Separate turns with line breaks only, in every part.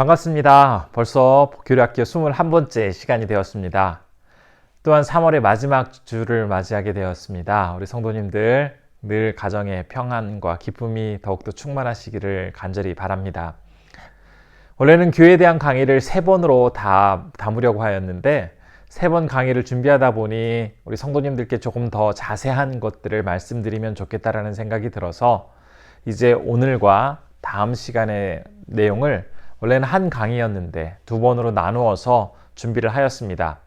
반갑습니다. 벌써 교류학교 21번째 시간이 되었습니다. 또한 3월의 마지막 주를 맞이하게 되었습니다. 우리 성도님들 늘 가정의 평안과 기쁨이 더욱더 충만하시기를 간절히 바랍니다. 원래는 교회에 대한 강의를 3번으로 다 담으려고 하였는데 3번 강의를 준비하다 보니 우리 성도님들께 조금 더 자세한 것들을 말씀드리면 좋겠다라는 생각이 들어서 이제 오늘과 다음 시간의 내용을 원래는 한 강의였는데 2번으로 나누어서 준비를 하였습니다.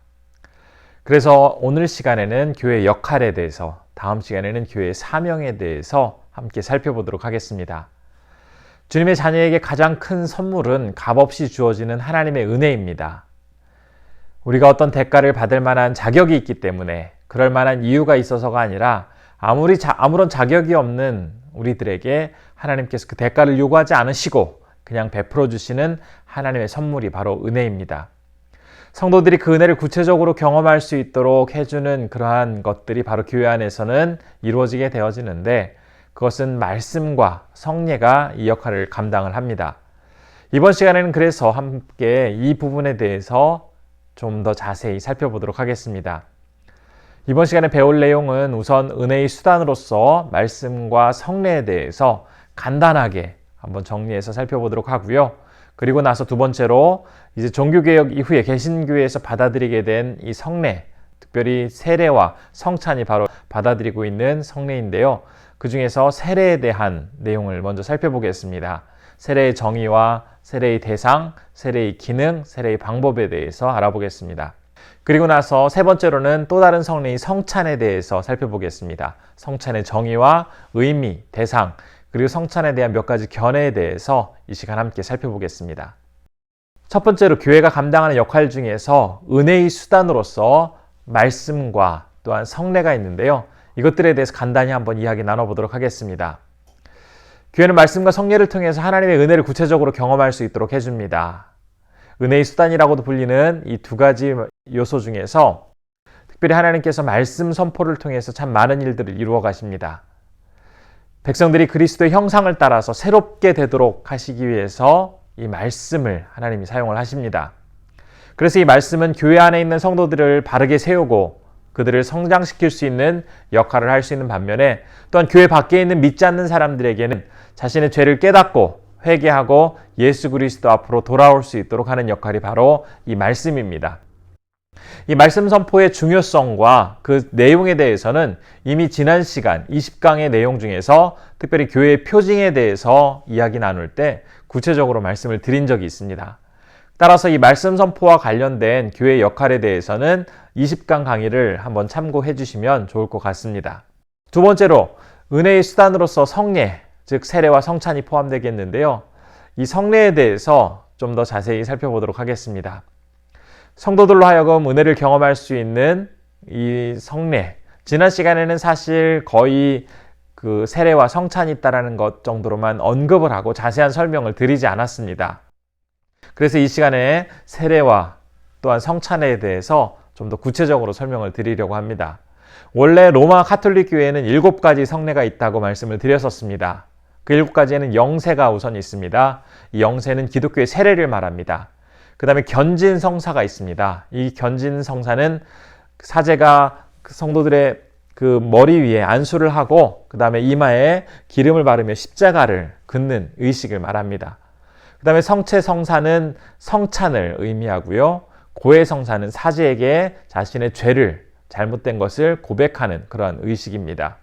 그래서 오늘 시간에는 교회의 역할에 대해서, 다음 시간에는 교회의 사명에 대해서 함께 살펴보도록 하겠습니다. 주님의 자녀에게 가장 큰 선물은 값없이 주어지는 하나님의 은혜입니다. 우리가 어떤 대가를 받을 만한 자격이 있기 때문에 그럴 만한 이유가 있어서가 아니라 아무런 자격이 없는 우리들에게 하나님께서 그 대가를 요구하지 않으시고 그냥 베풀어 주시는 하나님의 선물이 바로 은혜입니다. 성도들이 그 은혜를 구체적으로 경험할 수 있도록 해주는 그러한 것들이 바로 교회 안에서는 이루어지게 되어지는데 그것은 말씀과 성례가 이 역할을 감당을 합니다. 이번 시간에는 그래서 함께 이 부분에 대해서 좀 더 자세히 살펴보도록 하겠습니다. 이번 시간에 배울 내용은 우선 은혜의 수단으로서 말씀과 성례에 대해서 간단하게 한번 정리해서 살펴보도록 하고요. 그리고 나서 두 번째로 이제 종교개혁 이후에 개신교회에서 받아들이게 된 이 성례, 특별히 세례와 성찬이 바로 받아들이고 있는 성례인데요. 그 중에서 세례에 대한 내용을 먼저 살펴보겠습니다. 세례의 정의와 세례의 대상, 세례의 기능, 세례의 방법에 대해서 알아보겠습니다. 그리고 나서 세 번째로는 또 다른 성례인 성찬에 대해서 살펴보겠습니다. 성찬의 정의와 의미, 대상, 그리고 성찬에 대한 몇 가지 견해에 대해서 이 시간 함께 살펴보겠습니다. 첫 번째로 교회가 감당하는 역할 중에서 은혜의 수단으로서 말씀과 또한 성례가 있는데요. 이것들에 대해서 간단히 한번 이야기 나눠보도록 하겠습니다. 교회는 말씀과 성례를 통해서 하나님의 은혜를 구체적으로 경험할 수 있도록 해줍니다. 은혜의 수단이라고도 불리는 이 두 가지 요소 중에서 특별히 하나님께서 말씀 선포를 통해서 참 많은 일들을 이루어 가십니다. 백성들이 그리스도의 형상을 따라서 새롭게 되도록 하시기 위해서 이 말씀을 하나님이 사용을 하십니다. 그래서 이 말씀은 교회 안에 있는 성도들을 바르게 세우고 그들을 성장시킬 수 있는 역할을 할 수 있는 반면에 또한 교회 밖에 있는 믿지 않는 사람들에게는 자신의 죄를 깨닫고 회개하고 예수 그리스도 앞으로 돌아올 수 있도록 하는 역할이 바로 이 말씀입니다. 이 말씀 선포의 중요성과 그 내용에 대해서는 이미 지난 시간 20강의 내용 중에서 특별히 교회의 표징에 대해서 이야기 나눌 때 구체적으로 말씀을 드린 적이 있습니다. 따라서 이 말씀 선포와 관련된 교회의 역할에 대해서는 20강 강의를 한번 참고해 주시면 좋을 것 같습니다. 두 번째로 은혜의 수단으로서 성례, 즉 세례와 성찬이 포함되겠는데요. 이 성례에 대해서 좀 더 자세히 살펴보도록 하겠습니다. 성도들로 하여금 은혜를 경험할 수 있는 이 성례, 지난 시간에는 사실 거의 그 세례와 성찬이 있다라는 것 정도로만 언급을 하고 자세한 설명을 드리지 않았습니다. 그래서 이 시간에 세례와 또한 성찬에 대해서 좀 더 구체적으로 설명을 드리려고 합니다. 원래 로마 가톨릭 교회에는 7가지 성례가 있다고 말씀을 드렸었습니다. 그 7가지에는 영세가 우선 있습니다. 이 영세는 기독교의 세례를 말합니다. 그 다음에 견진성사가 있습니다. 이 견진성사는 사제가 성도들의 그 머리 위에 안수를 하고 그 다음에 이마에 기름을 바르며 십자가를 긋는 의식을 말합니다. 그 다음에 성체성사는 성찬을 의미하고요. 고해성사는 사제에게 자신의 죄를, 잘못된 것을 고백하는 그러한 의식입니다.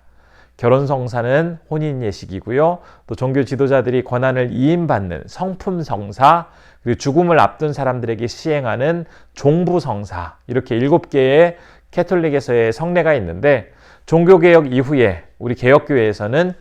결혼성사는 혼인 예식이고요. 또 종교 지도자들이 권한을 이임받는 성품성사, 그리고 죽음을 앞둔 사람들에게 시행하는 종부성사, 이렇게 7개의 캐톨릭에서의 성례가 있는데 종교개혁 이후에 우리 개혁교회에서는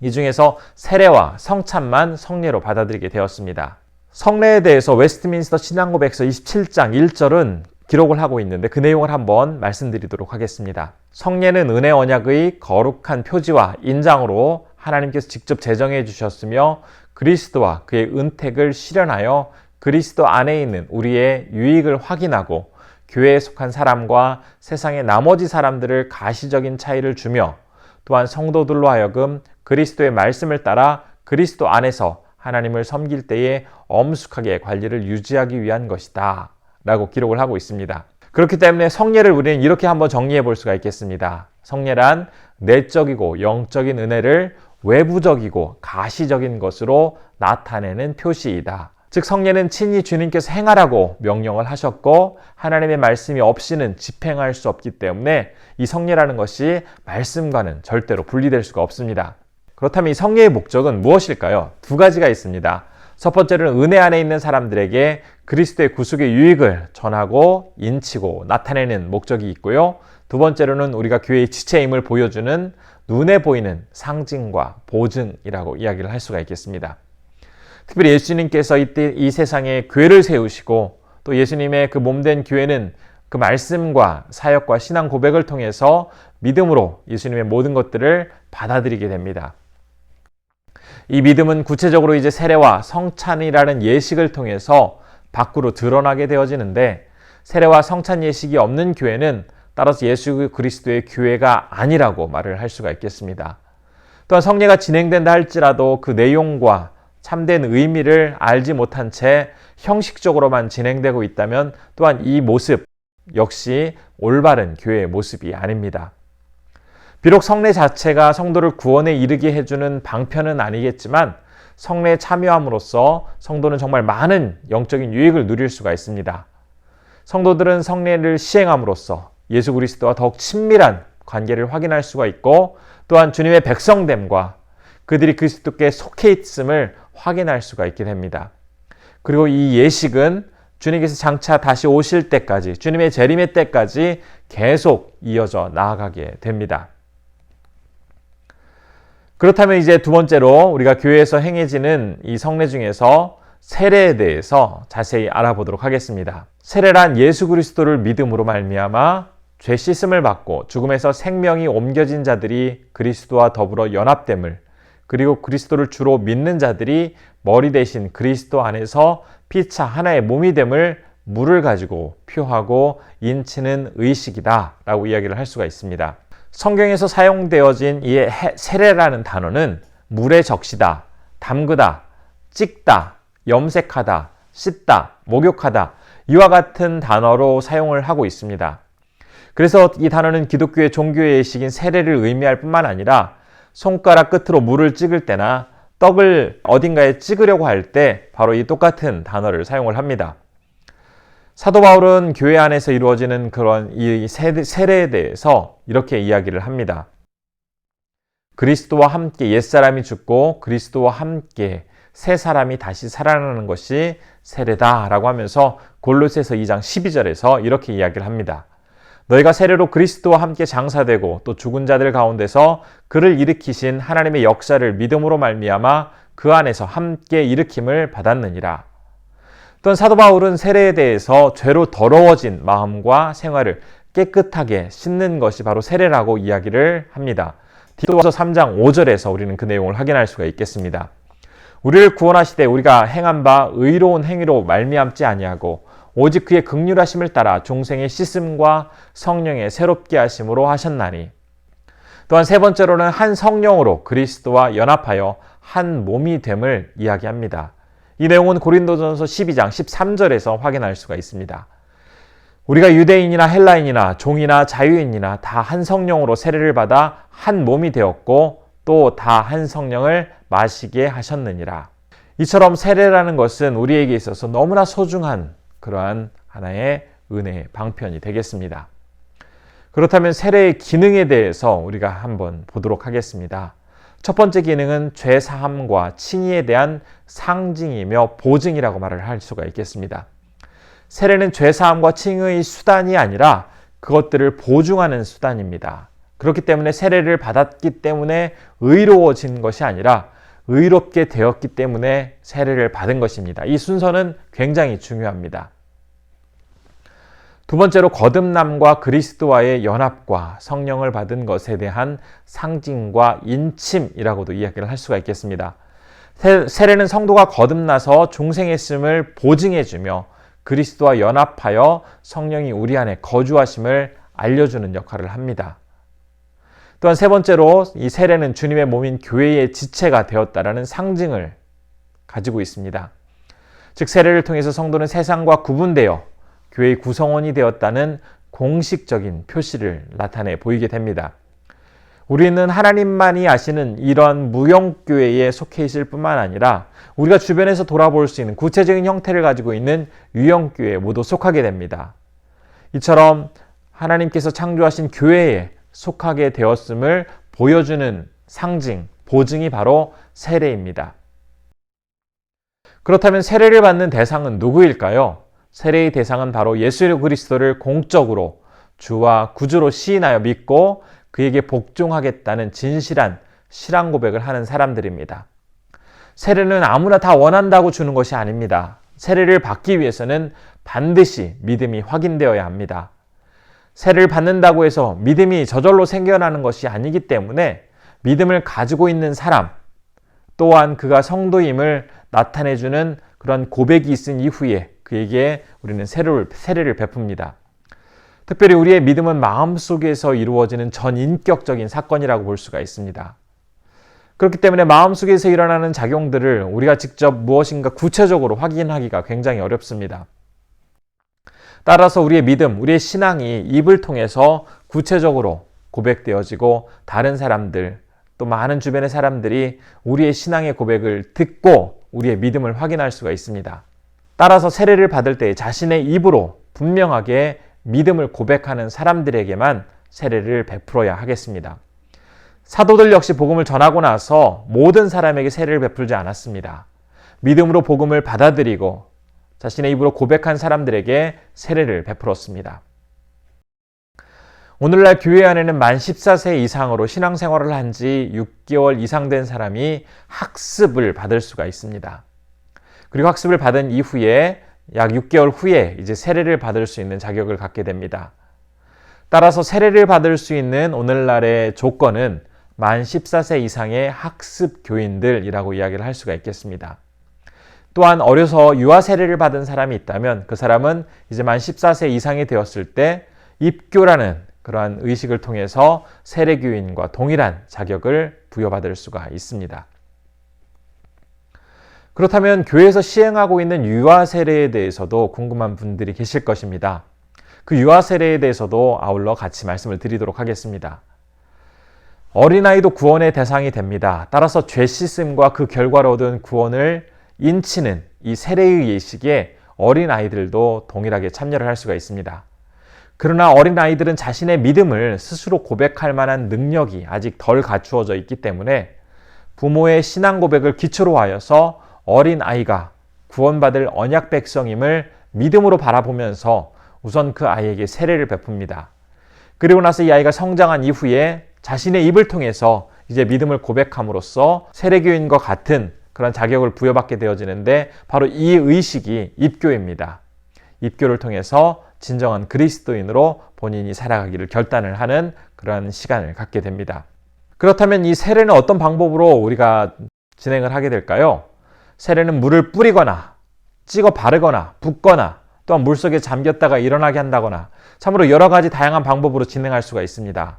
이 중에서 세례와 성찬만 성례로 받아들이게 되었습니다. 성례에 대해서 웨스트민스터 신앙고백서 27장 1절은 기록을 하고 있는데 그 내용을 한번 말씀드리도록 하겠습니다. 성례는 은혜 언약의 거룩한 표지와 인장으로 하나님께서 직접 제정해 주셨으며 그리스도와 그의 은택을 실현하여 그리스도 안에 있는 우리의 유익을 확인하고 교회에 속한 사람과 세상의 나머지 사람들을 가시적인 차이를 주며 또한 성도들로 하여금 그리스도의 말씀을 따라 그리스도 안에서 하나님을 섬길 때에 엄숙하게 관리를 유지하기 위한 것이다 라고 기록을 하고 있습니다. 그렇기 때문에 성례를 우리는 이렇게 한번 정리해 볼 수가 있겠습니다. 성례란 내적이고 영적인 은혜를 외부적이고 가시적인 것으로 나타내는 표시이다. 즉 성례는 친히 주님께서 행하라고 명령을 하셨고 하나님의 말씀이 없이는 집행할 수 없기 때문에 이 성례라는 것이 말씀과는 절대로 분리될 수가 없습니다. 그렇다면 이 성례의 목적은 무엇일까요? 두 가지가 있습니다. 첫 번째로는 은혜 안에 있는 사람들에게 그리스도의 구속의 유익을 전하고 인치고 나타내는 목적이 있고요. 두 번째로는 우리가 교회의 지체임을 보여주는 눈에 보이는 상징과 보증이라고 이야기를 할 수가 있겠습니다. 특별히 예수님께서 이때 이 세상에 교회를 세우시고 또 예수님의 그 몸된 교회는 그 말씀과 사역과 신앙 고백을 통해서 믿음으로 예수님의 모든 것들을 받아들이게 됩니다. 이 믿음은 구체적으로 이제 세례와 성찬이라는 예식을 통해서 밖으로 드러나게 되어지는데 세례와 성찬 예식이 없는 교회는 따라서 예수 그리스도의 교회가 아니라고 말을 할 수가 있겠습니다. 또한 성례가 진행된다 할지라도 그 내용과 참된 의미를 알지 못한 채 형식적으로만 진행되고 있다면 또한 이 모습 역시 올바른 교회의 모습이 아닙니다. 비록 성례 자체가 성도를 구원에 이르게 해주는 방편은 아니겠지만 성례에 참여함으로써 성도는 정말 많은 영적인 유익을 누릴 수가 있습니다. 성도들은 성례를 시행함으로써 예수 그리스도와 더욱 친밀한 관계를 확인할 수가 있고 또한 주님의 백성됨과 그들이 그리스도께 속해 있음을 확인할 수가 있게 됩니다. 그리고 이 예식은 주님께서 장차 다시 오실 때까지 주님의 재림의 때까지 계속 이어져 나아가게 됩니다. 그렇다면 이제 두 번째로 우리가 교회에서 행해지는 이 성례 중에서 세례에 대해서 자세히 알아보도록 하겠습니다. 세례란 예수 그리스도를 믿음으로 말미암아 죄 씻음을 받고 죽음에서 생명이 옮겨진 자들이 그리스도와 더불어 연합됨을 그리고 그리스도를 주로 믿는 자들이 머리 대신 그리스도 안에서 피차 하나의 몸이 됨을 물을 가지고 표하고 인치는 의식이다 라고 이야기를 할 수가 있습니다. 성경에서 사용되어진 이 세례라는 단어는 물에 적시다, 담그다, 찍다, 염색하다, 씻다, 목욕하다 이와 같은 단어로 사용을 하고 있습니다. 그래서 이 단어는 기독교의 종교의 예식인 세례를 의미할 뿐만 아니라 손가락 끝으로 물을 찍을 때나 떡을 어딘가에 찍으려고 할 때 바로 이 똑같은 단어를 사용을 합니다. 사도 바울은 교회 안에서 이루어지는 그런 이 세례에 대해서 이렇게 이야기를 합니다. 그리스도와 함께 옛사람이 죽고 그리스도와 함께 새 사람이 다시 살아나는 것이 세례다라고 하면서 골로새서 2장 12절에서 이렇게 이야기를 합니다. 너희가 세례로 그리스도와 함께 장사되고 또 죽은 자들 가운데서 그를 일으키신 하나님의 역사를 믿음으로 말미암아 그 안에서 함께 일으킴을 받았느니라. 또한 사도 바울은 세례에 대해서 죄로 더러워진 마음과 생활을 깨끗하게 씻는 것이 바로 세례라고 이야기를 합니다. 디도서 3장 5절에서 우리는 그 내용을 확인할 수가 있겠습니다. 우리를 구원하시되 우리가 행한 바 의로운 행위로 말미암지 아니하고 오직 그의 긍휼하심을 따라 중생의 씻음과 성령의 새롭게 하심으로 하셨나니. 또한 세 번째로는 한 성령으로 그리스도와 연합하여 한 몸이 됨을 이야기합니다. 이 내용은 고린도전서 12장 13절에서 확인할 수가 있습니다. 우리가 유대인이나 헬라인이나 종이나 자유인이나 다 한 성령으로 세례를 받아 한 몸이 되었고 또 다 한 성령을 마시게 하셨느니라. 이처럼 세례라는 것은 우리에게 있어서 너무나 소중한 그러한 하나의 은혜의 방편이 되겠습니다. 그렇다면 세례의 기능에 대해서 우리가 한번 보도록 하겠습니다. 첫 번째 기능은 죄 사함과 칭의에 대한 상징이며 보증이라고 말을 할 수가 있겠습니다. 세례는 죄 사함과 칭의의 수단이 아니라 그것들을 보증하는 수단입니다. 그렇기 때문에 세례를 받았기 때문에 의로워진 것이 아니라 의롭게 되었기 때문에 세례를 받은 것입니다. 이 순서는 굉장히 중요합니다. 두 번째로 거듭남과 그리스도와의 연합과 성령을 받은 것에 대한 상징과 인침이라고도 이야기를 할 수가 있겠습니다. 세례는 성도가 거듭나서 중생했음을 보증해주며 그리스도와 연합하여 성령이 우리 안에 거주하심을 알려주는 역할을 합니다. 또한 세 번째로 이 세례는 주님의 몸인 교회의 지체가 되었다라는 상징을 가지고 있습니다. 즉 세례를 통해서 성도는 세상과 구분되어 교회의 구성원이 되었다는 공식적인 표시를 나타내 보이게 됩니다. 우리는 하나님만이 아시는 이런 무형교회에 속해 있을 뿐만 아니라 우리가 주변에서 돌아볼 수 있는 구체적인 형태를 가지고 있는 유형교회에 모두 속하게 됩니다. 이처럼 하나님께서 창조하신 교회에 속하게 되었음을 보여주는 상징, 보증이 바로 세례입니다. 그렇다면 세례를 받는 대상은 누구일까요? 세례의 대상은 바로 예수 그리스도를 공적으로 주와 구주로 시인하여 믿고 그에게 복종하겠다는 진실한 신앙 고백을 하는 사람들입니다. 세례는 아무나 다 원한다고 주는 것이 아닙니다. 세례를 받기 위해서는 반드시 믿음이 확인되어야 합니다. 세례를 받는다고 해서 믿음이 저절로 생겨나는 것이 아니기 때문에 믿음을 가지고 있는 사람, 또한 그가 성도임을 나타내주는 그런 고백이 있은 이후에 그에게 우리는 세례를 베풉니다. 특별히 우리의 믿음은 마음속에서 이루어지는 전인격적인 사건이라고 볼 수가 있습니다. 그렇기 때문에 마음속에서 일어나는 작용들을 우리가 직접 무엇인가 구체적으로 확인하기가 굉장히 어렵습니다. 따라서 우리의 믿음, 우리의 신앙이 입을 통해서 구체적으로 고백되어지고 다른 사람들, 또 많은 주변의 사람들이 우리의 신앙의 고백을 듣고 우리의 믿음을 확인할 수가 있습니다. 따라서 세례를 받을 때 자신의 입으로 분명하게 믿음을 고백하는 사람들에게만 세례를 베풀어야 하겠습니다. 사도들 역시 복음을 전하고 나서 모든 사람에게 세례를 베풀지 않았습니다. 믿음으로 복음을 받아들이고 자신의 입으로 고백한 사람들에게 세례를 베풀었습니다. 오늘날 교회 안에는 만 14세 이상으로 신앙생활을 한 지 6개월 이상 된 사람이 학습을 받을 수가 있습니다. 그리고 학습을 받은 이후에 약 6개월 후에 이제 세례를 받을 수 있는 자격을 갖게 됩니다. 따라서 세례를 받을 수 있는 오늘날의 조건은 만 14세 이상의 학습 교인들이라고 이야기를 할 수가 있겠습니다. 또한 어려서 유아 세례를 받은 사람이 있다면 그 사람은 이제 만 14세 이상이 되었을 때 입교라는 그러한 의식을 통해서 세례교인과 동일한 자격을 부여받을 수가 있습니다. 그렇다면 교회에서 시행하고 있는 유아 세례에 대해서도 궁금한 분들이 계실 것입니다. 그 유아 세례에 대해서도 아울러 같이 말씀을 드리도록 하겠습니다. 어린아이도 구원의 대상이 됩니다. 따라서 죄 씻음과 그 결과로 얻은 구원을 인치는 이 세례의 예식에 어린아이들도 동일하게 참여를 할 수가 있습니다. 그러나 어린아이들은 자신의 믿음을 스스로 고백할 만한 능력이 아직 덜 갖추어져 있기 때문에 부모의 신앙 고백을 기초로 하여서 어린아이가 구원받을 언약 백성임을 믿음으로 바라보면서 우선 그 아이에게 세례를 베풉니다. 그리고 나서 이 아이가 성장한 이후에 자신의 입을 통해서 이제 믿음을 고백함으로써 세례교인과 같은 그런 자격을 부여받게 되어지는데 바로 이 의식이 입교입니다. 입교를 통해서 진정한 그리스도인으로 본인이 살아가기를 결단을 하는 그런 시간을 갖게 됩니다. 그렇다면 이 세례는 어떤 방법으로 우리가 진행을 하게 될까요? 세례는 물을 뿌리거나 찍어 바르거나 붓거나 또한 물속에 잠겼다가 일어나게 한다거나 참으로 여러 가지 다양한 방법으로 진행할 수가 있습니다.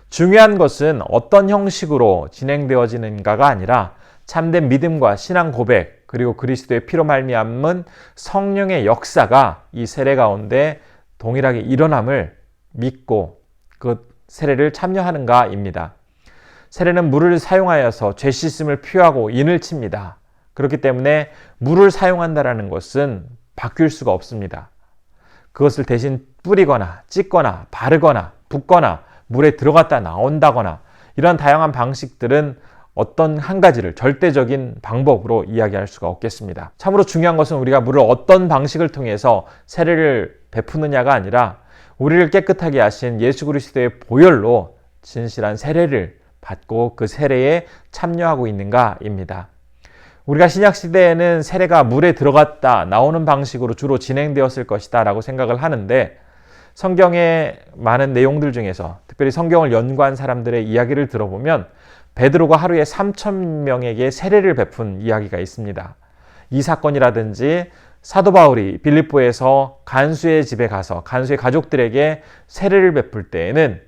중요한 것은 어떤 형식으로 진행되어지는가가 아니라 참된 믿음과 신앙 고백 그리고 그리스도의 피로 말미암은 성령의 역사가 이 세례 가운데 동일하게 일어남을 믿고 그 세례를 참여하는가입니다. 세례는 물을 사용하여서 죄 씻음을 표하고 인을 칩니다. 그렇기 때문에 물을 사용한다는 것은 바뀔 수가 없습니다. 그것을 대신 뿌리거나 찍거나 바르거나 붓거나 물에 들어갔다 나온다거나 이런 다양한 방식들은 어떤 한 가지를 절대적인 방법으로 이야기할 수가 없겠습니다. 참으로 중요한 것은 우리가 물을 어떤 방식을 통해서 세례를 베푸느냐가 아니라 우리를 깨끗하게 하신 예수 그리스도의 보혈로 진실한 세례를 받고 그 세례에 참여하고 있는가입니다. 우리가 신약시대에는 세례가 물에 들어갔다 나오는 방식으로 주로 진행되었을 것이다 라고 생각을 하는데 성경의 많은 내용들 중에서 특별히 성경을 연구한 사람들의 이야기를 들어보면 베드로가 하루에 3,000명에게 세례를 베푼 이야기가 있습니다. 이 사건이라든지 사도 바울이 빌립보에서 간수의 집에 가서 간수의 가족들에게 세례를 베풀 때에는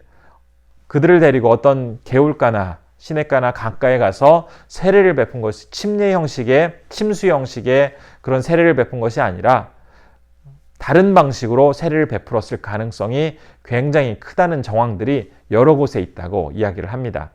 그들을 데리고 어떤 개울가나 시냇가나 강가에 가서 세례를 베푼 것이 침례 형식의, 침수 형식의 그런 세례를 베푼 것이 아니라 다른 방식으로 세례를 베풀었을 가능성이 굉장히 크다는 정황들이 여러 곳에 있다고 이야기를 합니다.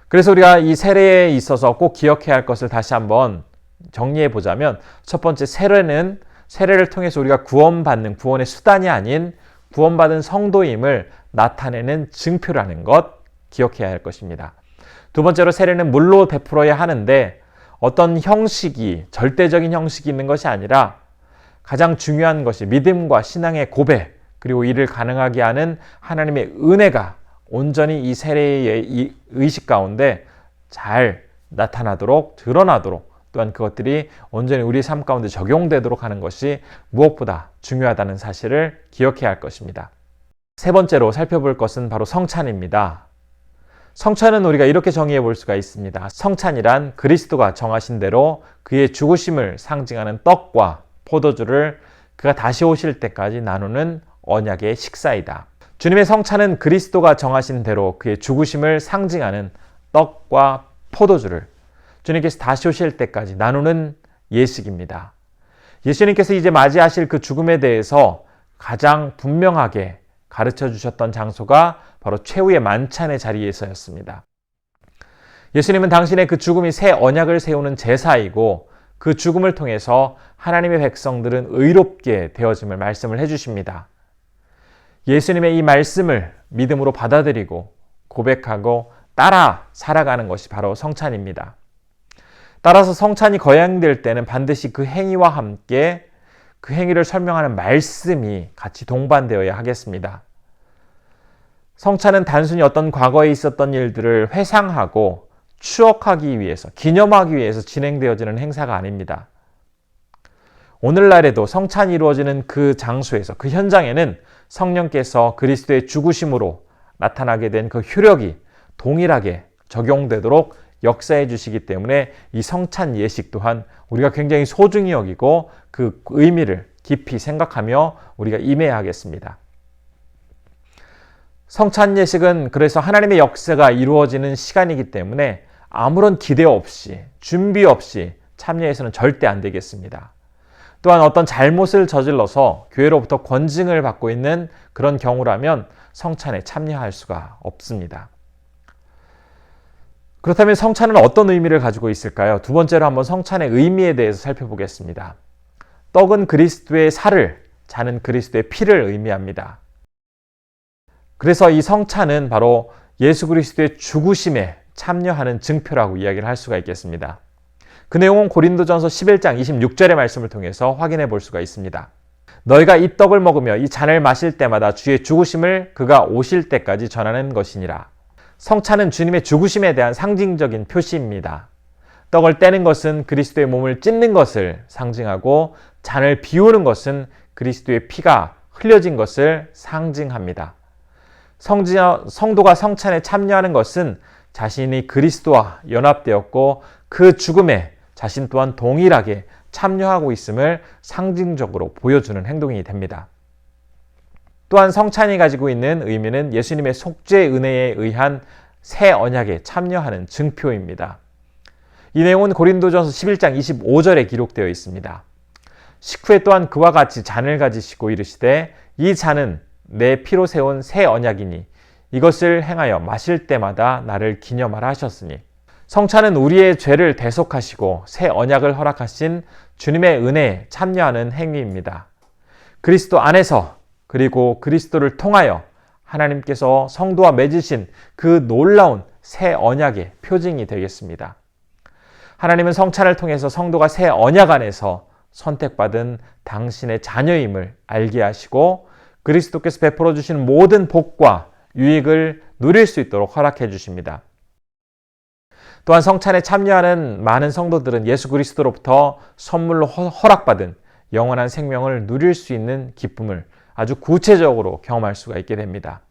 그래서 우리가 이 세례에 있어서 꼭 기억해야 할 것을 다시 한번 정리해 보자면, 첫 번째, 세례를 통해서 우리가 구원받는 구원의 수단이 아닌 구원받은 성도임을 나타내는 증표라는 것 기억해야 할 것입니다. 두 번째로, 세례는 물로 베풀어야 하는데 어떤 형식이, 절대적인 형식이 있는 것이 아니라 가장 중요한 것이 믿음과 신앙의 고백, 그리고 이를 가능하게 하는 하나님의 은혜가 온전히 이 세례의 이 의식 가운데 잘 나타나도록, 드러나도록, 또한 그것들이 온전히 우리 삶 가운데 적용되도록 하는 것이 무엇보다 중요하다는 사실을 기억해야 할 것입니다. 세 번째로 살펴볼 것은 바로 성찬입니다. 성찬은 우리가 이렇게 정의해 볼 수가 있습니다. 성찬이란 그리스도가 정하신 대로 그의 죽으심을 상징하는 떡과 포도주를 그가 다시 오실 때까지 나누는 언약의 식사이다. 주님의 성찬은 그리스도가 정하신 대로 그의 죽으심을 상징하는 떡과 포도주를 주님께서 다시 오실 때까지 나누는 예식입니다. 예수님께서 이제 맞이하실 그 죽음에 대해서 가장 분명하게 가르쳐 주셨던 장소가 바로 최후의 만찬의 자리에서였습니다. 예수님은 당신의 그 죽음이 새 언약을 세우는 제사이고, 그 죽음을 통해서 하나님의 백성들은 의롭게 되어짐을 말씀을 해주십니다. 예수님의 이 말씀을 믿음으로 받아들이고 고백하고 따라 살아가는 것이 바로 성찬입니다. 따라서 성찬이 거행될 때는 반드시 그 행위와 함께 그 행위를 설명하는 말씀이 같이 동반되어야 하겠습니다. 성찬은 단순히 어떤 과거에 있었던 일들을 회상하고 추억하기 위해서, 기념하기 위해서 진행되어지는 행사가 아닙니다. 오늘날에도 성찬이 이루어지는 그 장소에서, 그 현장에는 성령께서 그리스도의 죽으심으로 나타나게 된 그 효력이 동일하게 적용되도록 역사해 주시기 때문에 이 성찬 예식 또한 우리가 굉장히 소중히 여기고 그 의미를 깊이 생각하며 우리가 임해야 하겠습니다. 성찬 예식은 그래서 하나님의 역사가 이루어지는 시간이기 때문에 아무런 기대 없이, 준비 없이 참여해서는 절대 안 되겠습니다. 또한 어떤 잘못을 저질러서 교회로부터 권징을 받고 있는 그런 경우라면 성찬에 참여할 수가 없습니다. 그렇다면 성찬은 어떤 의미를 가지고 있을까요? 두 번째로 한번 성찬의 의미에 대해서 살펴보겠습니다. 떡은 그리스도의 살을, 잔은 그리스도의 피를 의미합니다. 그래서 이 성찬은 바로 예수 그리스도의 죽으심에 참여하는 증표라고 이야기를 할 수가 있겠습니다. 그 내용은 고린도전서 11장 26절의 말씀을 통해서 확인해 볼 수가 있습니다. 너희가 이 떡을 먹으며 이 잔을 마실 때마다 주의 죽으심을 그가 오실 때까지 전하는 것이니라. 성찬은 주님의 죽으심에 대한 상징적인 표시입니다. 떡을 떼는 것은 그리스도의 몸을 찢는 것을 상징하고, 잔을 비우는 것은 그리스도의 피가 흘려진 것을 상징합니다. 성도가 성찬에 참여하는 것은 자신이 그리스도와 연합되었고 그 죽음에 자신 또한 동일하게 참여하고 있음을 상징적으로 보여주는 행동이 됩니다. 또한 성찬이 가지고 있는 의미는 예수님의 속죄 은혜에 의한 새 언약에 참여하는 증표입니다. 이 내용은 고린도전서 11장 25절에 기록되어 있습니다. 식후에 또한 그와 같이 잔을 가지시고 이르시되 이 잔은 내 피로 세운 새 언약이니 이것을 행하여 마실 때마다 나를 기념하라 하셨으니, 성찬은 우리의 죄를 대속하시고 새 언약을 허락하신 주님의 은혜에 참여하는 행위입니다. 그리스도 안에서, 그리고 그리스도를 통하여 하나님께서 성도와 맺으신 그 놀라운 새 언약의 표징이 되겠습니다. 하나님은 성찬을 통해서 성도가 새 언약 안에서 선택받은 당신의 자녀임을 알게 하시고 그리스도께서 베풀어 주신 모든 복과 유익을 누릴 수 있도록 허락해 주십니다. 또한 성찬에 참여하는 많은 성도들은 예수 그리스도로부터 선물로 허락받은 영원한 생명을 누릴 수 있는 기쁨을 아주 구체적으로 경험할 수가 있게 됩니다.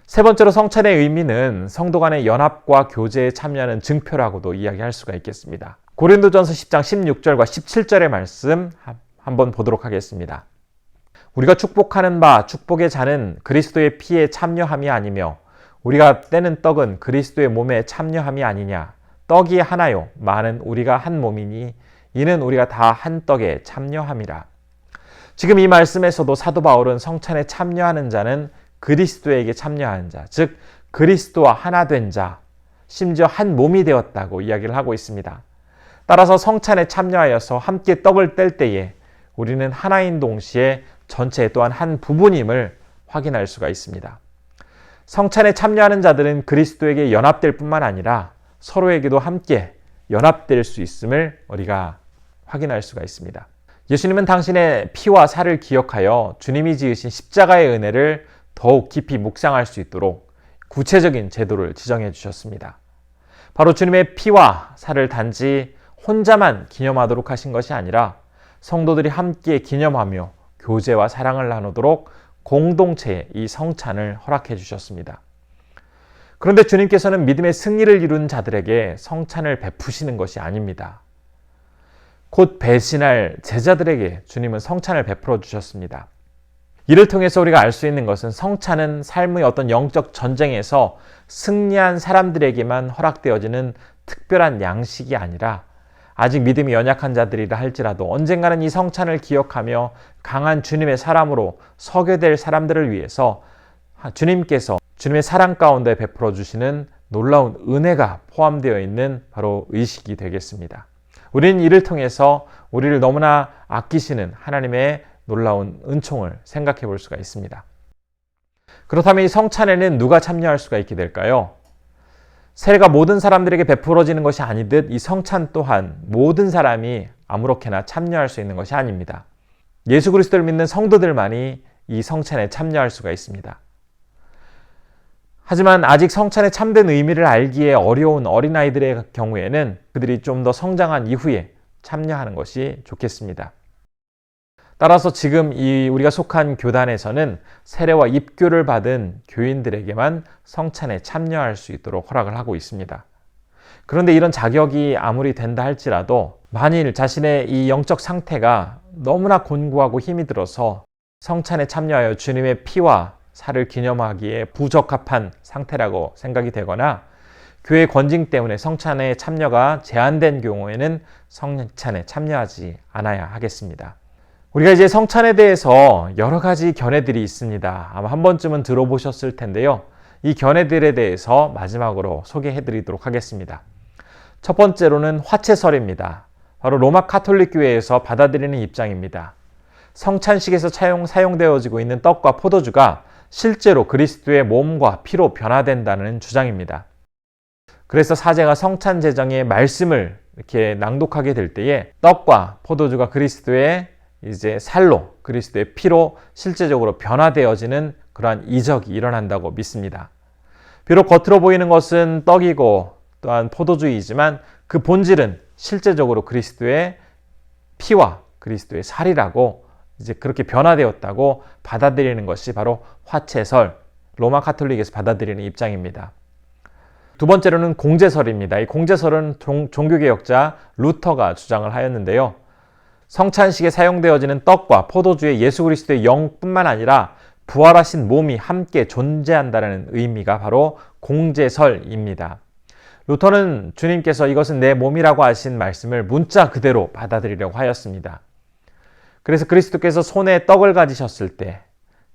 세 번째로, 성찬의 의미는 성도 간의 연합과 교제에 참여하는 증표라고도 이야기할 수가 있겠습니다. 고린도전서 10장 16절과 17절의 말씀 한번 보도록 하겠습니다. 우리가 축복하는 바 축복의 잔은 그리스도의 피에 참여함이 아니며 우리가 떼는 떡은 그리스도의 몸에 참여함이 아니냐. 떡이 하나요 많은 우리가 한 몸이니 이는 우리가 다 한 떡에 참여함이라. 지금 이 말씀에서도 사도 바울은 성찬에 참여하는 자는 그리스도에게 참여하는 자, 즉 그리스도와 하나 된 자, 심지어 한 몸이 되었다고 이야기를 하고 있습니다. 따라서 성찬에 참여하여서 함께 떡을 뗄 때에 우리는 하나인 동시에 전체 또한 한 부분임을 확인할 수가 있습니다. 성찬에 참여하는 자들은 그리스도에게 연합될 뿐만 아니라 서로에게도 함께 연합될 수 있음을 우리가 확인할 수가 있습니다. 예수님은 당신의 피와 살을 기억하여 주님이 지으신 십자가의 은혜를 더욱 깊이 묵상할 수 있도록 구체적인 제도를 지정해 주셨습니다. 바로 주님의 피와 살을 단지 혼자만 기념하도록 하신 것이 아니라 성도들이 함께 기념하며 교제와 사랑을 나누도록 공동체의 이 성찬을 허락해 주셨습니다. 그런데 주님께서는 믿음의 승리를 이룬 자들에게 성찬을 베푸시는 것이 아닙니다. 곧 배신할 제자들에게 주님은 성찬을 베풀어 주셨습니다. 이를 통해서 우리가 알 수 있는 것은 성찬은 삶의 어떤 영적 전쟁에서 승리한 사람들에게만 허락되어지는 특별한 양식이 아니라 아직 믿음이 연약한 자들이라 할지라도 언젠가는 이 성찬을 기억하며 강한 주님의 사람으로 서게 사람들을 위해서 주님께서 주님의 사랑 가운데 베풀어 주시는 놀라운 은혜가 포함되어 있는 바로 의식이 되겠습니다. 우리는 이를 통해서 우리를 너무나 아끼시는 하나님의 놀라운 은총을 생각해 볼 수가 있습니다. 그렇다면 이 성찬에는 누가 참여할 수가 있게 될까요? 세례가 모든 사람들에게 베풀어지는 것이 아니듯 이 성찬 또한 모든 사람이 아무렇게나 참여할 수 있는 것이 아닙니다. 예수 그리스도를 믿는 성도들만이 이 성찬에 참여할 수가 있습니다. 하지만 아직 성찬의 참된 의미를 알기에 어려운 어린아이들의 경우에는 그들이 좀 더 성장한 이후에 참여하는 것이 좋겠습니다. 따라서 지금 우리가 속한 교단에서는 세례와 입교를 받은 교인들에게만 성찬에 참여할 수 있도록 허락을 하고 있습니다. 그런데 이런 자격이 아무리 된다 할지라도 만일 자신의 이 영적 상태가 너무나 곤고하고 힘이 들어서 성찬에 참여하여 주님의 피와 살을 기념하기에 부적합한 상태라고 생각이 되거나 교회 권징 때문에 성찬에 참여가 제한된 경우에는 성찬에 참여하지 않아야 하겠습니다. 우리가 이제 성찬에 대해서 여러 가지 견해들이 있습니다. 아마 한 번쯤은 들어보셨을 텐데요. 이 견해들에 대해서 마지막으로 소개해 드리도록 하겠습니다. 첫 번째로는 화채설입니다. 바로 로마 카톨릭 교회에서 받아들이는 입장입니다. 성찬식에서 사용되어지고 있는 떡과 포도주가 실제로 그리스도의 몸과 피로 변화된다는 주장입니다. 그래서 사제가 성찬 제정의 말씀을 이렇게 낭독하게 될 때에 떡과 포도주가 그리스도의 이제 살로 그리스도의 피로 실제적으로 변화되어지는 그러한 이적이 일어난다고 믿습니다. 비록 겉으로 보이는 것은 떡이고 또한 포도주이지만 그 본질은 실제적으로 그리스도의 피와 그리스도의 살이라고 이제 그렇게 변화되었다고 받아들이는 것이 바로 화채설, 로마 카톨릭에서 받아들이는 입장입니다. 두 번째로는 공제설입니다. 이 공제설은 종교개혁자 루터가 주장을 하였는데요. 성찬식에 사용되어지는 떡과 포도주의 예수 그리스도의 영뿐만 아니라 부활하신 몸이 함께 존재한다는 의미가 바로 공제설입니다. 루터는 주님께서 이것은 내 몸이라고 하신 말씀을 문자 그대로 받아들이려고 하였습니다. 그래서 그리스도께서 손에 떡을 가지셨을 때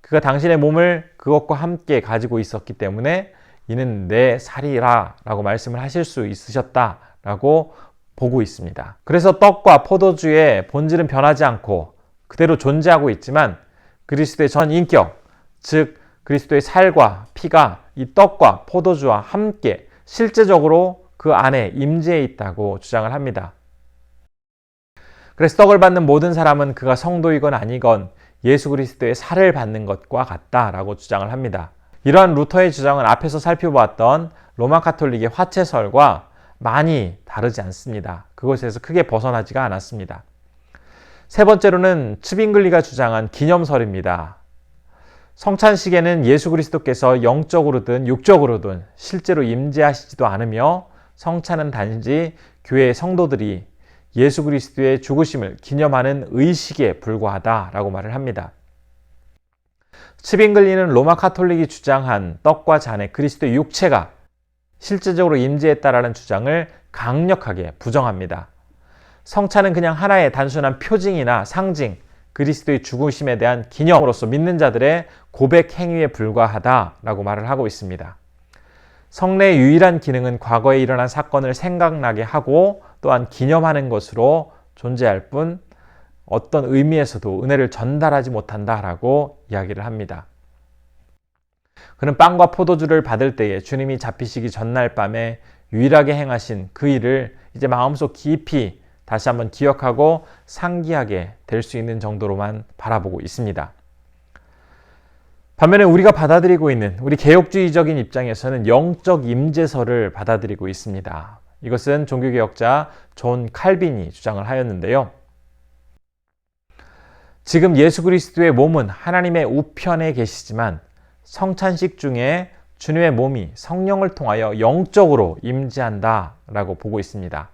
그가 당신의 몸을 그것과 함께 가지고 있었기 때문에 이는 내 살이라 라고 말씀을 하실 수 있으셨다라고 보고 있습니다. 그래서 떡과 포도주의 본질은 변하지 않고 그대로 존재하고 있지만 그리스도의 전 인격, 즉 그리스도의 살과 피가 이 떡과 포도주와 함께 실제적으로 그 안에 임재해 있다고 주장을 합니다. 그래서 떡을 받는 모든 사람은 그가 성도이건 아니건 예수 그리스도의 살을 받는 것과 같다라고 주장을 합니다. 이러한 루터의 주장은 앞에서 살펴보았던 로마 카톨릭의 화채설과 많이 다르지 않습니다. 그것에서 크게 벗어나지가 않았습니다. 세 번째로는 츠빙글리가 주장한 기념설입니다. 성찬식에는 예수 그리스도께서 영적으로든 육적으로든 실제로 임재하시지도 않으며 성찬은 단지 교회의 성도들이 예수 그리스도의 죽으심을 기념하는 의식에 불과하다라고 말을 합니다. 치빙글리는 로마 카톨릭이 주장한 떡과 잔에 그리스도의 육체가 실제적으로 임재했다라는 주장을 강력하게 부정합니다. 성찬은 그냥 하나의 단순한 표징이나 상징, 그리스도의 죽으심에 대한 기념으로서 믿는 자들의 고백 행위에 불과하다라고 말을 하고 있습니다. 성례의 유일한 기능은 과거에 일어난 사건을 생각나게 하고 또한 기념하는 것으로 존재할 뿐 어떤 의미에서도 은혜를 전달하지 못한다라고 이야기를 합니다. 그는 빵과 포도주를 받을 때에 주님이 잡히시기 전날 밤에 유일하게 행하신 그 일을 이제 마음속 깊이 다시 한번 기억하고 상기하게 될 수 있는 정도로만 바라보고 있습니다. 반면에 우리가 받아들이고 있는 우리 개혁주의적인 입장에서는 영적 임재설을 받아들이고 있습니다. 이것은 종교개혁자 존 칼빈이 주장을 하였는데요. 지금 예수 그리스도의 몸은 하나님의 우편에 계시지만 성찬식 중에 주님의 몸이 성령을 통하여 영적으로 임재한다라고 보고 있습니다.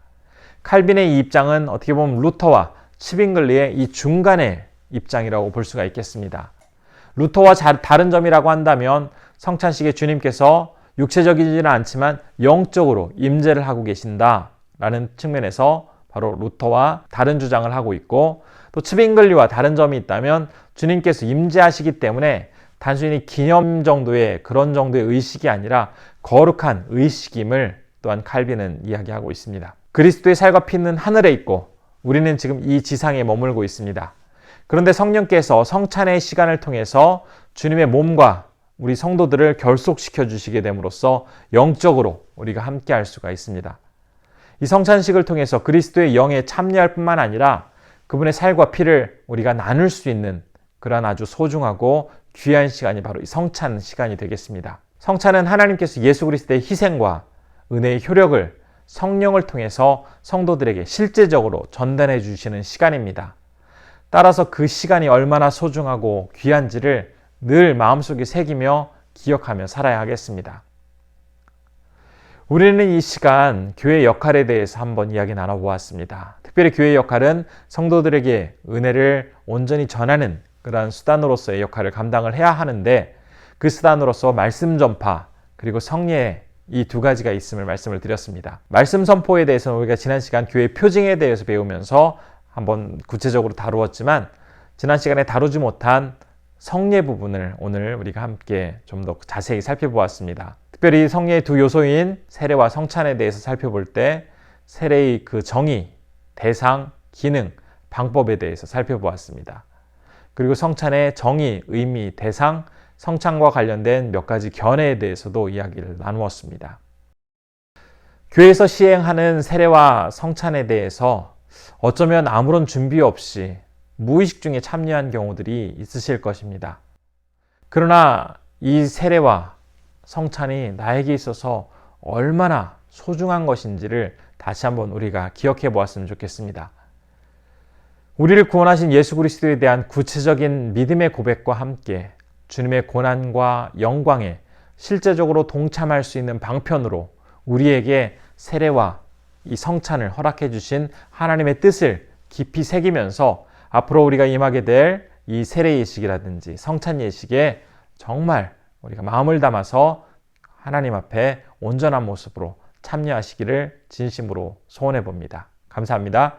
칼빈의 이 입장은 어떻게 보면 루터와 치빙글리의 이 중간의 입장이라고 볼 수가 있겠습니다. 루터와 다른 점이라고 한다면 성찬식에 주님께서 육체적이지는 않지만 영적으로 임재를 하고 계신다라는 측면에서 바로 루터와 다른 주장을 하고 있고, 또 치빙글리와 다른 점이 있다면 주님께서 임재하시기 때문에 단순히 기념 정도의 그런 정도의 의식이 아니라 거룩한 의식임을 또한 칼빈은 이야기하고 있습니다. 그리스도의 살과 피는 하늘에 있고 우리는 지금 이 지상에 머물고 있습니다. 그런데 성령께서 성찬의 시간을 통해서 주님의 몸과 우리 성도들을 결속시켜 주시게 됨으로써 영적으로 우리가 함께 할 수가 있습니다. 이 성찬식을 통해서 그리스도의 영에 참여할 뿐만 아니라 그분의 살과 피를 우리가 나눌 수 있는 그런 아주 소중하고 귀한 시간이 바로 이 성찬 시간이 되겠습니다. 성찬은 하나님께서 예수 그리스도의 희생과 은혜의 효력을 성령을 통해서 성도들에게 실제적으로 전달해 주시는 시간입니다. 따라서 그 시간이 얼마나 소중하고 귀한지를 늘 마음속에 새기며 기억하며 살아야 하겠습니다. 우리는 이 시간 교회의 역할에 대해서 한번 이야기 나눠보았습니다. 특별히 교회의 역할은 성도들에게 은혜를 온전히 전하는 그러한 수단으로서의 역할을 감당을 해야 하는데, 그 수단으로서 말씀 전파 그리고 성례 이 두 가지가 있음을 말씀을 드렸습니다. 말씀 선포에 대해서는 우리가 지난 시간 교회 표징에 대해서 배우면서 한번 구체적으로 다루었지만, 지난 시간에 다루지 못한 성례 부분을 오늘 우리가 함께 좀 더 자세히 살펴보았습니다. 특별히 성례의 두 요소인 세례와 성찬에 대해서 살펴볼 때 세례의 그 정의, 대상, 기능, 방법에 대해서 살펴보았습니다. 그리고 성찬의 정의, 의미, 대상, 성찬과 관련된 몇 가지 견해에 대해서도 이야기를 나누었습니다. 교회에서 시행하는 세례와 성찬에 대해서 어쩌면 아무런 준비 없이 무의식 중에 참여한 경우들이 있으실 것입니다. 그러나 이 세례와 성찬이 나에게 있어서 얼마나 소중한 것인지를 다시 한번 우리가 기억해 보았으면 좋겠습니다. 우리를 구원하신 예수 그리스도에 대한 구체적인 믿음의 고백과 함께 주님의 고난과 영광에 실제적으로 동참할 수 있는 방편으로 우리에게 세례와 이 성찬을 허락해 주신 하나님의 뜻을 깊이 새기면서 앞으로 우리가 임하게 될 이 세례 예식이라든지 성찬 예식에 정말 우리가 마음을 담아서 하나님 앞에 온전한 모습으로 참여하시기를 진심으로 소원해 봅니다. 감사합니다.